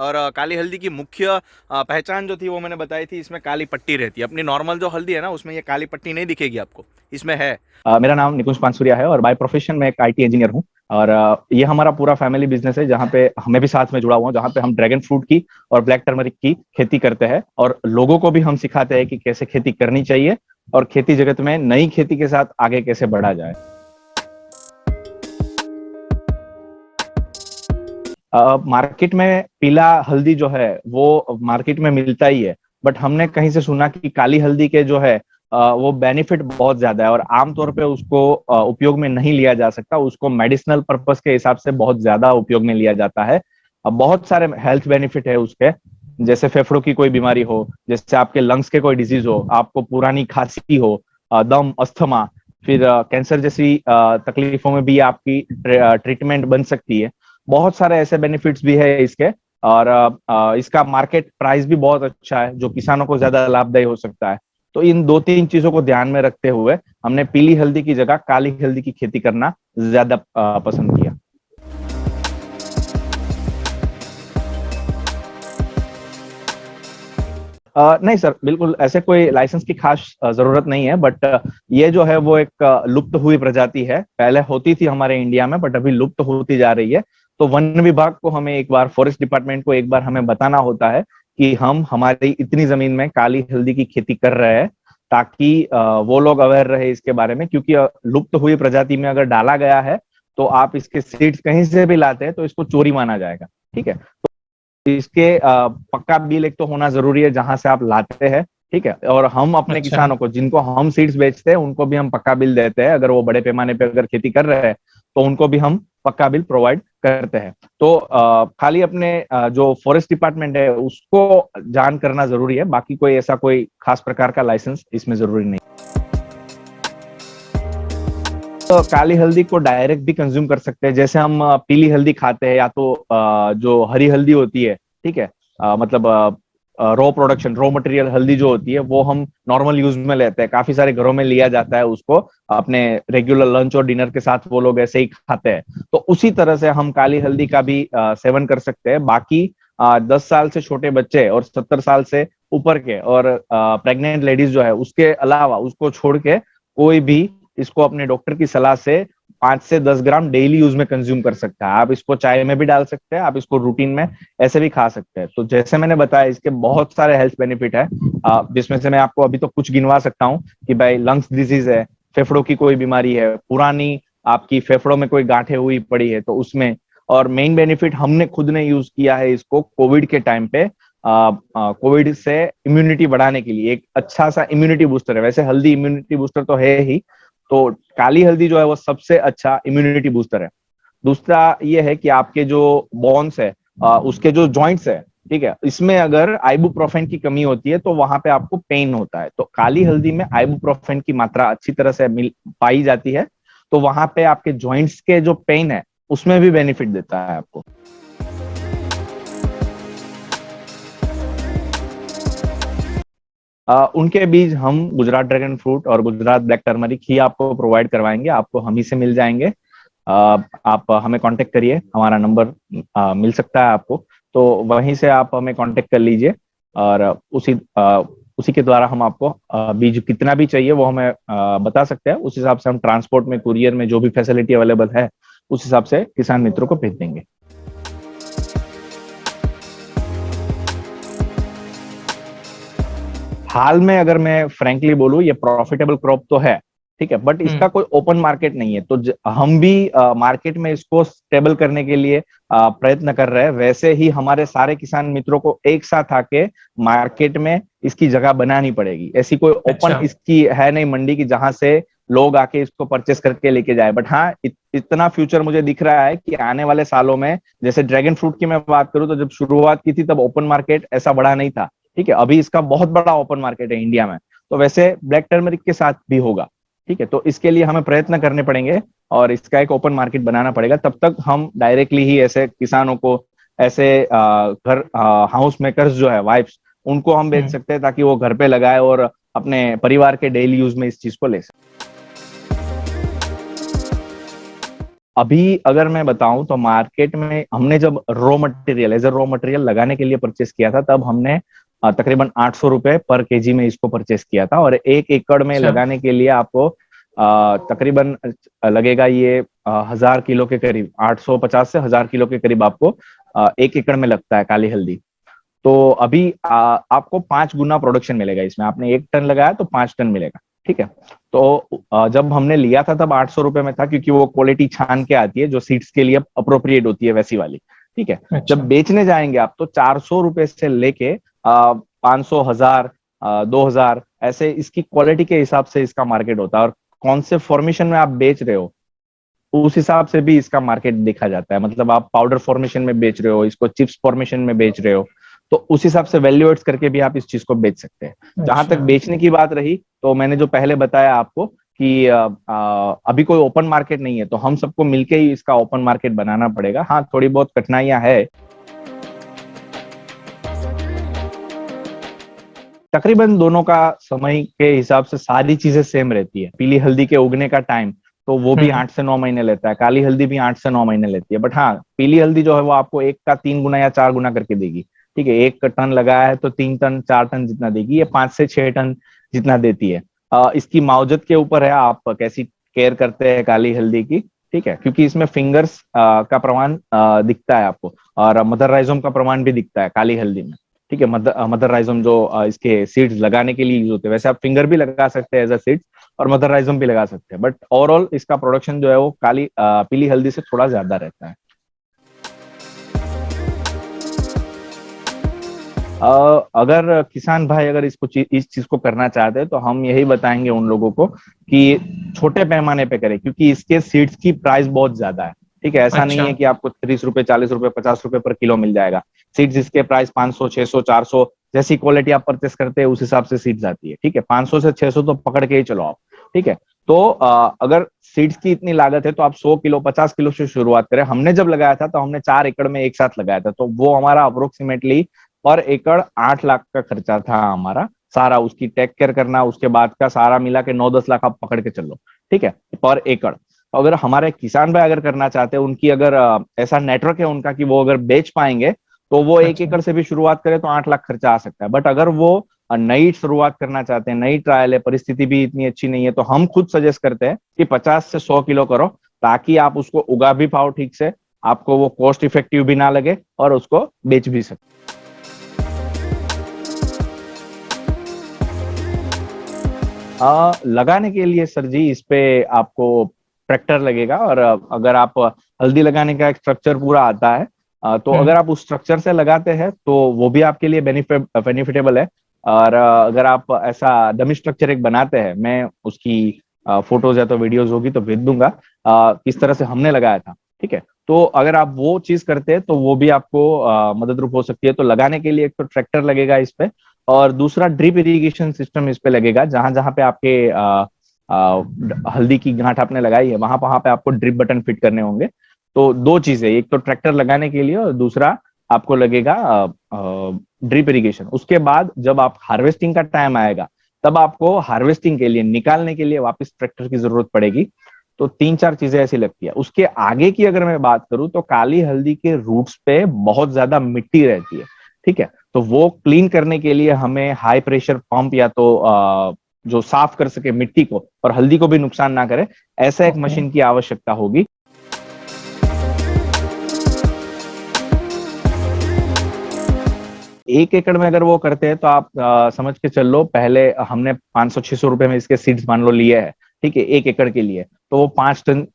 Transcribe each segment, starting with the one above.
और काली हल्दी की मुख्य पहचान जो थी वो मैंने बताई थी, इसमें काली पट्टी रहती है। अपनी नॉर्मल जो हल्दी है ना उसमें ये काली पट्टी नहीं दिखेगी आपको, इसमें है। मेरा नाम निकुंज पानसुरिया है और बाय प्रोफेशन मैं एक आईटी इंजीनियर हूँ। और ये हमारा पूरा फैमिली बिजनेस है जहाँ पे हमें भी साथ में जुड़ा हुआ हूँ, जहाँ पे हम ड्रैगन फ्रूट की और ब्लैक टर्मरिक की खेती करते हैं और लोगों को भी हम सिखाते हैं कि कैसे खेती करनी चाहिए और खेती जगत में नई खेती के साथ आगे कैसे बढ़ा जाए। मार्केट में पीला हल्दी जो है वो मार्केट में मिलता ही है, बट हमने कहीं से सुना कि काली हल्दी के जो है वो बेनिफिट बहुत ज्यादा है और आमतौर पे उसको उपयोग में नहीं लिया जा सकता। उसको मेडिसिनल पर्पस के हिसाब से बहुत ज्यादा उपयोग में लिया जाता है। बहुत सारे हेल्थ बेनिफिट है उसके, जैसे फेफड़ों की कोई बीमारी हो, जैसे आपके लंग्स के कोई डिजीज हो, आपको पुरानी खांसी हो, दम, अस्थमा, फिर कैंसर जैसी तकलीफों में भी आपकी ट्रीटमेंट बन सकती है। बहुत सारे ऐसे बेनिफिट्स भी है इसके। और इसका मार्केट प्राइस भी बहुत अच्छा है जो किसानों को ज्यादा लाभदायी हो सकता है। तो इन दो तीन चीजों को ध्यान में रखते हुए हमने पीली हल्दी की जगह काली हल्दी की खेती करना ज्यादा पसंद किया। नहीं सर, बिल्कुल ऐसे कोई लाइसेंस की खास जरूरत नहीं है, बट ये जो है वो एक लुप्त हुई प्रजाति है। पहले होती थी हमारे इंडिया में, बट अभी लुप्त होती जा रही है। तो वन विभाग को हमें एक बार, फॉरेस्ट डिपार्टमेंट को एक बार हमें बताना होता है कि हम हमारी इतनी जमीन में काली हल्दी की खेती कर रहे हैं, ताकि वो लोग अवेयर रहे इसके बारे में। क्योंकि लुप्त हुई प्रजाति में अगर डाला गया है तो आप इसके सीड्स कहीं से भी लाते हैं तो इसको चोरी माना जाएगा। ठीक है, इसके पक्का बिल एक तो होना जरूरी है जहां से आप लाते हैं। ठीक है, और हम अपने अच्छा। किसानों को, जिनको हम सीड्स बेचते हैं, उनको भी हम पक्का बिल देते हैं। अगर वो बड़े पैमाने पे अगर खेती कर रहे हैं तो उनको भी हम पक्का बिल प्रोवाइड करते हैं। तो खाली अपने जो फॉरेस्ट डिपार्टमेंट है उसको जान करना जरूरी है, बाकी कोई ऐसा कोई खास प्रकार का लाइसेंस इसमें जरूरी नहीं। तो काली हल्दी को डायरेक्ट भी कंज्यूम कर सकते हैं, जैसे हम पीली हल्दी खाते हैं, या तो जो हरी हल्दी होती है, ठीक है, मतलब रॉ प्रोडक्शन, रॉ मटेरियल हल्दी जो होती है वो हम नॉर्मल यूज में लेते हैं। काफी सारे घरों में लिया जाता है उसको, अपने रेगुलर लंच और डिनर के साथ वो लोग ऐसे ही खाते हैं। तो उसी तरह से हम काली हल्दी का भी सेवन कर सकते हैं। बाकी 10 साल से छोटे बच्चे और 70 साल से ऊपर के और प्रेग्नेंट लेडीज जो है उसके अलावा, उसको छोड़ के कोई भी इसको अपने डॉक्टर की सलाह से 5 से 10 ग्राम डेली यूज में कंज्यूम कर सकता है। आप इसको चाय में भी डाल सकते हैं, आप इसको रूटीन में ऐसे भी खा सकते हैं। तो जैसे मैंने बताया, इसके बहुत सारे हेल्थ बेनिफिट है, जिसमें से मैं आपको अभी तो कुछ गिनवा सकता हूँ कि भाई लंग्स डिजीज है, फेफड़ों की कोई बीमारी है, पुरानी आपकी फेफड़ों में कोई गांठें हुई पड़ी है तो उसमें। और मेन बेनिफिट हमने खुद ने यूज किया है इसको कोविड के टाइम पे। कोविड से इम्यूनिटी बढ़ाने के लिए एक अच्छा सा इम्यूनिटी बूस्टर है। वैसे हल्दी इम्यूनिटी बूस्टर तो है ही, तो काली हल्दी जो है वो सबसे अच्छा इम्यूनिटी बूस्टर है। दूसरा ये है कि आपके जो बोन्स है, उसके जो जॉइंट्स है, ठीक है, इसमें अगर आइबुप्रोफेन की कमी होती है तो वहां पे आपको पेन होता है। तो काली हल्दी में आइबुप्रोफेन की मात्रा अच्छी तरह से मिल पाई जाती है, तो वहां पे आपके जॉइंट्स के जो पेन है उसमें भी बेनिफिट देता है आपको। उनके बीज हम गुजरात ड्रैगन फ्रूट और गुजरात ब्लैक टर्मरिक ही आपको प्रोवाइड करवाएंगे, आपको हम ही से मिल जाएंगे। आप हमें कांटेक्ट करिए, हमारा नंबर मिल सकता है आपको, तो वहीं से आप हमें कांटेक्ट कर लीजिए। और उसी के द्वारा हम आपको बीज कितना भी चाहिए वो हमें बता सकते हैं। उस हिसाब से हम ट्रांसपोर्ट में, कुरियर में जो भी फैसिलिटी अवेलेबल है उस हिसाब से किसान मित्रों को भेज देंगे। हाल में अगर मैं फ्रैंकली बोलूं, ये प्रॉफिटेबल क्रॉप तो है, ठीक है, बट इसका हम्म। कोई ओपन मार्केट नहीं है। तो हम भी मार्केट में इसको स्टेबल करने के लिए प्रयत्न कर रहे हैं। वैसे ही हमारे सारे किसान मित्रों को एक साथ आके मार्केट में इसकी जगह बनानी पड़ेगी। ऐसी कोई ओपन अच्छा। इसकी है नहीं मंडी की जहां से लोग आके इसको परचेस करके लेके जाए। बट हाँ, इतना फ्यूचर मुझे दिख रहा है कि आने वाले सालों में, जैसे ड्रैगन फ्रूट की मैं बात करूं तो जब शुरुआत की थी तब ओपन मार्केट ऐसा बड़ा नहीं था। ठीक है, अभी इसका बहुत बड़ा ओपन मार्केट है इंडिया में। तो वैसे ब्लैक टर्मरिक के साथ भी होगा। ठीक है, तो इसके लिए हमें प्रयत्न करने पड़ेंगे और इसका एक ओपन मार्केट बनाना पड़ेगा। तब तक हम डायरेक्टली ही ऐसे किसानों को, ऐसे घर हाउस मेकर्स जो है, वाइफ्स, उनको हम बेच हम्म। सकते हैं ताकि वो घर पे लगाए और अपने परिवार के डेली यूज में इस चीज को ले सके। अभी अगर मैं बताऊं तो मार्केट में हमने जब raw material as a raw material लगाने के लिए परचेस किया था, तब हमने तकरीबन 800 रुपए पर केजी में इसको परचेस किया था। और 1 एकड़ में अच्छा। लगाने के लिए आपको तकरीबन लगेगा ये 1000 किलो के करीब, 850 से 1000 किलो के करीब आपको 1 एकड़ में लगता है काली हल्दी। तो अभी आपको 5 गुना प्रोडक्शन मिलेगा इसमें। आपने 1 टन लगाया तो 5 टन मिलेगा, ठीक है। तो जब हमने लिया था तब 800 रुपए में था, क्योंकि वो क्वालिटी छान के आती है जो सीड्स के लिए अप्रोप्रिएट होती है, वैसी वाली, ठीक है। अच्छा। जब बेचने जाएंगे आप तो 400 रुपए से लेके 500, 1000, 2000, ऐसे इसकी क्वालिटी के हिसाब से इसका मार्केट होता है। और कौन से फॉर्मेशन में आप बेच रहे हो उस हिसाब से भी इसका मार्केट देखा जाता है। मतलब आप पाउडर फॉर्मेशन में बेच रहे हो, इसको चिप्स फॉर्मेशन में बेच रहे हो, तो उस हिसाब से वैल्यूएट्स करके भी आप इस चीज को बेच सकते हैं। जहां तक अच्छा। बेचने की बात रही, तो मैंने जो पहले बताया आपको कि अभी कोई ओपन मार्केट नहीं है, तो हम सबको मिलके ही इसका ओपन मार्केट बनाना पड़ेगा। हाँ, थोड़ी बहुत कठिनाइयां है। तकरीबन दोनों का समय के हिसाब से सारी चीजें सेम रहती है। पीली हल्दी के उगने का टाइम तो वो भी 8 से 9 महीने लेता है, काली हल्दी भी 8 से 9 महीने लेती है। बट हाँ, पीली हल्दी जो है वो आपको 1 का 3 गुना या 4 गुना करके देगी, ठीक है। 1 टन लगाया है तो 3 टन 4 टन जितना देगी, ये 5 से 6 टन जितना देती है। इसकी मावजत के ऊपर है आप कैसी केयर करते हैं काली हल्दी की, ठीक है। क्योंकि इसमें फिंगर्स का प्रमाण दिखता है आपको, और मदर राइजोम का प्रमाण भी दिखता है काली हल्दी में, ठीक है। मदर राइजोम जो इसके सीड्स लगाने के लिए यूज होते हैं, वैसे आप फिंगर भी लगा सकते हैं एज अ सीड्स, और मदर राइजोम भी लगा सकते हैं। बट ओवरऑल इसका प्रोडक्शन जो है वो पीली हल्दी से थोड़ा ज्यादा रहता है। अगर किसान भाई अगर इस चीज को करना चाहते हैं, तो हम यही बताएंगे उन लोगों को कि छोटे पैमाने पे करें, क्योंकि इसके सीड्स की प्राइस बहुत ज्यादा है, ठीक है। ऐसा नहीं अच्छा। है कि आपको 30 रुपए, 40 रुपए, 50 रुपए पर किलो मिल जाएगा। सीड्स इसके प्राइस 500, 600, 400, जैसी क्वालिटी आप परचेस करते हैं उस हिसाब से सीड्स आती है, ठीक है। 500 से 600 तो पकड़ के ही चलो आप, ठीक है। तो अगर सीड्स की इतनी लागत है तो आप 100 किलो, 50 किलो से शुरुआत करें। हमने जब लगाया था तो हमने 4 एकड़ में एक साथ लगाया था, तो वो हमारा अप्रोक्सीमेटली पर एकड़ 8 लाख का खर्चा था हमारा सारा। उसकी टेक केयर करना, उसके बाद का सारा मिला के 9-10 लाख आप पकड़ के चलो, ठीक है, पर एकड़। अगर हमारे किसान भाई अगर करना चाहते हैं, उनकी अगर ऐसा नेटवर्क है उनका कि वो अगर बेच पाएंगे, तो वो 1 एकड़ से भी शुरुआत करे तो 8 लाख खर्चा आ सकता है। बट अगर वो नई शुरुआत करना चाहते हैं, नई ट्रायल है, परिस्थिति भी इतनी अच्छी नहीं है, तो हम खुद सजेस्ट करते हैं कि 50 से 100 किलो करो, ताकि आप उसको उगा भी पाओ ठीक से, आपको वो कॉस्ट इफेक्टिव भी ना लगे, और उसको बेच भी सके। लगाने के लिए सर जी इस पे आपको ट्रैक्टर लगेगा। और अगर आप हल्दी लगाने का एक स्ट्रक्चर पूरा आता है, तो अगर आप उस स्ट्रक्चर से लगाते हैं तो वो भी आपके लिए बेनिफिटेबल है। और अगर आप ऐसा डमी स्ट्रक्चर एक बनाते हैं, मैं उसकी फोटोज या तो वीडियोज होगी तो भेज दूंगा किस तरह से हमने लगाया था, ठीक है। तो अगर आप वो चीज करते हैं तो वो भी आपको मदद रूप हो सकती है। तो लगाने के लिए एक तो ट्रैक्टर लगेगा इस पे, और दूसरा ड्रिप इरिगेशन सिस्टम इस पे लगेगा। जहां जहां पे आपके हल्दी की गांठ आपने लगाई है, वहां वहां पे आपको ड्रिप बटन फिट करने होंगे। तो दो चीजें, एक तो ट्रैक्टर लगाने के लिए, और दूसरा आपको लगेगा ड्रिप इरिगेशन। उसके बाद जब आप हार्वेस्टिंग का टाइम आएगा, तब आपको हार्वेस्टिंग के लिए, निकालने के लिए वापस ट्रैक्टर की जरूरत पड़ेगी। तो 3-4 चीजें ऐसी लगती है। उसके आगे की अगर मैं बात करूं, तो काली हल्दी के रूट्स पे बहुत ज्यादा मिट्टी रहती है, ठीक है। तो वो क्लीन करने के लिए हमें हाई प्रेशर पंप, या तो जो साफ कर सके मिट्टी को और हल्दी को भी नुकसान ना करे, ऐसा एक मशीन की आवश्यकता होगी। एक एकड़ में अगर वो करते हैं तो आप समझ के चल लो, पहले हमने 500-600 रुपए में इसके सीड्स मान लो लिए है, ठीक है, 1 एकड़ के लिए, तो वो 5 टन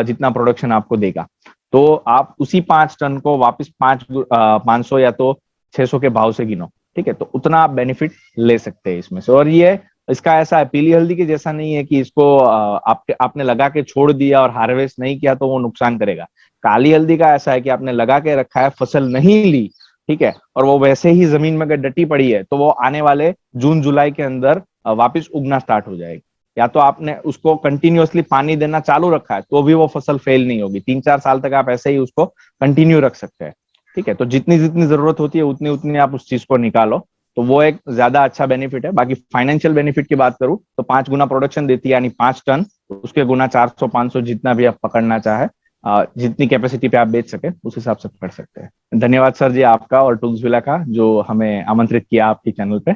जितना प्रोडक्शन आपको देगा। तो आप उसी 5 टन को वापस 500 या तो 600 के भाव से गिनो, ठीक है। तो उतना आप बेनिफिट ले सकते हैं इसमें से। और ये इसका ऐसा है, पीली हल्दी के जैसा नहीं है कि इसको आपने लगा के छोड़ दिया और हार्वेस्ट नहीं किया तो वो नुकसान करेगा। काली हल्दी का ऐसा है कि आपने लगा के रखा है, फसल नहीं ली, ठीक है, और वो वैसे ही जमीन में अगर डटी पड़ी है, तो वो आने वाले जून जुलाई के अंदर वापस उगना स्टार्ट हो जाएगी। या तो आपने उसको कंटिन्यूअसली पानी देना चालू रखा है, तो भी वो फसल फेल नहीं होगी। 3-4 साल तक आप ऐसे ही उसको कंटिन्यू रख सकते हैं, ठीक है। तो जितनी जितनी जरूरत होती है उतनी उतनी आप उस चीज को निकालो, तो वो एक ज्यादा अच्छा बेनिफिट है। बाकी फाइनेंशियल बेनिफिट की बात करूं तो 5 गुना प्रोडक्शन देती है, यानी 5 टन, उसके गुना 400, 500 जितना भी आप पकड़ना चाहे, जितनी कैपेसिटी पे आप बेच सके उस हिसाब से कर सकते हैं। धन्यवाद सर जी आपका और टूल्सविला का, जो हमें आमंत्रित किया आपके चैनल पे।